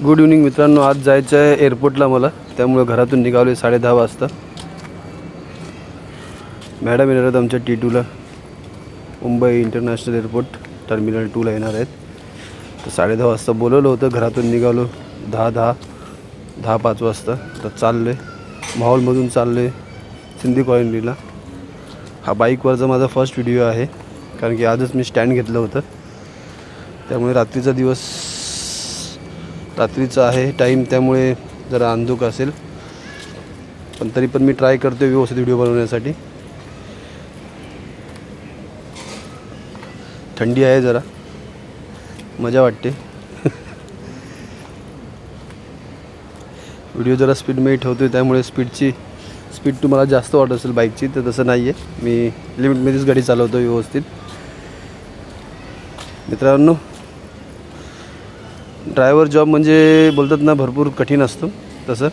Good evening मित्रांनो. आज जायचं आहे एअरपोर्टला मला, त्यामुळे घरातून निघालो 10:30 वाजता. मॅडम येणार आहेत आमच्या T2ला, मुंबई इंटरनॅशनल एअरपोर्ट टर्मिनल 2ला येणार आहेत. तर 10:30 वाजता बोलवलं होतं. घरातून निघालो 10:05 वाजता. तर चाललो आहे माहौलमधून, चाललो आहे सिंधी कॉलनीला. हा बाईकवरचा माझा फर्स्ट व्हिडिओ आहे, कारण की आजच मी स्टँड घेतलं होतं. त्यामुळे रात्रीचा आहे टाईम, त्यामुळे जरा अंधुक असेल, पण तरी पण मी ट्राय करतो व्यवस्थित व्हिडिओ बनवण्यासाठी. थंडी आहे, जरा मजा वाटते. व्हिडिओ जरा स्पीडमध्ये ठेवतो आहे, त्यामुळे स्पीड तुम्हाला जास्त वाटत असेल बाईकची, तर तसं नाही आहे. मी लिमिटमध्येच गाडी चालवतो व्यवस्थित. मित्रांनो, ड्रायव्हर जॉब म्हणजे बोलतात ना, भरपूर कठीण असतो. तसं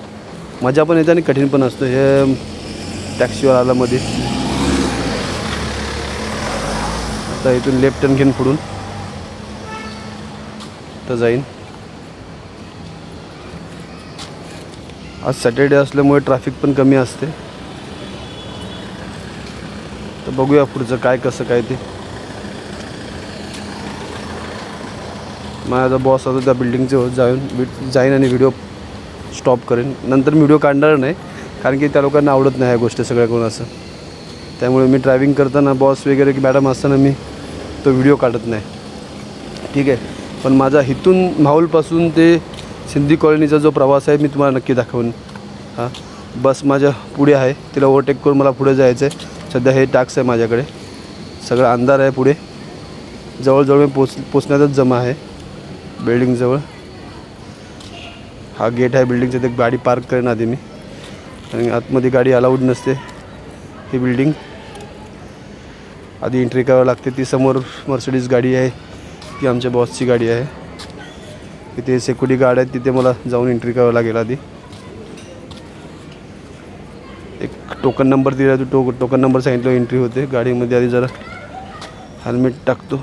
मजा पण येते आणि कठीण पण असतं. हे टॅक्सीवर आला मध्ये. आता इथून लेफ्ट टर्न घेऊन पुढून तर जाईन. आज सॅटर्डे असल्यामुळे ट्रॅफिक पण कमी असते. तर बघूया पुढचं काय कसं काय ते. माझा बॉस आता त्या बिल्डिंगचे जाईन आणि व्हिडिओ स्टॉप करेन. नंतर मी व्हिडिओ काढणार नाही, कारण की त्या लोकांना आवडत नाही ह्या गोष्टी सगळ्या कोण असं. त्यामुळे मी ड्रायव्हिंग करताना बॉस वगैरे की मॅडम असताना मी तो व्हिडिओ काढत नाही, ठीक आहे. पण माझा इथून माहौलपासून ते सिंधी कॉलनीचा जो प्रवास आहे मी तुम्हाला नक्की दाखवेन. हां, बस माझ्या पुढे आहे, तिला ओव्हरटेक करून मला पुढे जायचं आहे. सध्या हे टास्क आहे माझ्याकडे. सगळं अंधार आहे पुढे. जवळजवळ मी पोचण्यातच जमा आहे बिल्डिंगजवळ. हा गेट आहे बिल्डिंगचा. ते गाडी पार्क करेन आधी मी, आणि आतमध्ये गाडी अलाउड नसते. ही बिल्डिंग आधी एंट्री करावं लागते. ती समोर मर्सिडीज गाडी आहे, ती आमच्या बॉसची गाडी आहे. तिथे सिक्युरिटी गार्ड आहे, तिथे मला जाऊन एंट्री करावं लागेल आधी. एक टोकन नंबर दिला, तो टोकन नंबर सांगितलं एंट्री होते. गाडीमध्ये आधी जरा हेल्मेट टाकतो.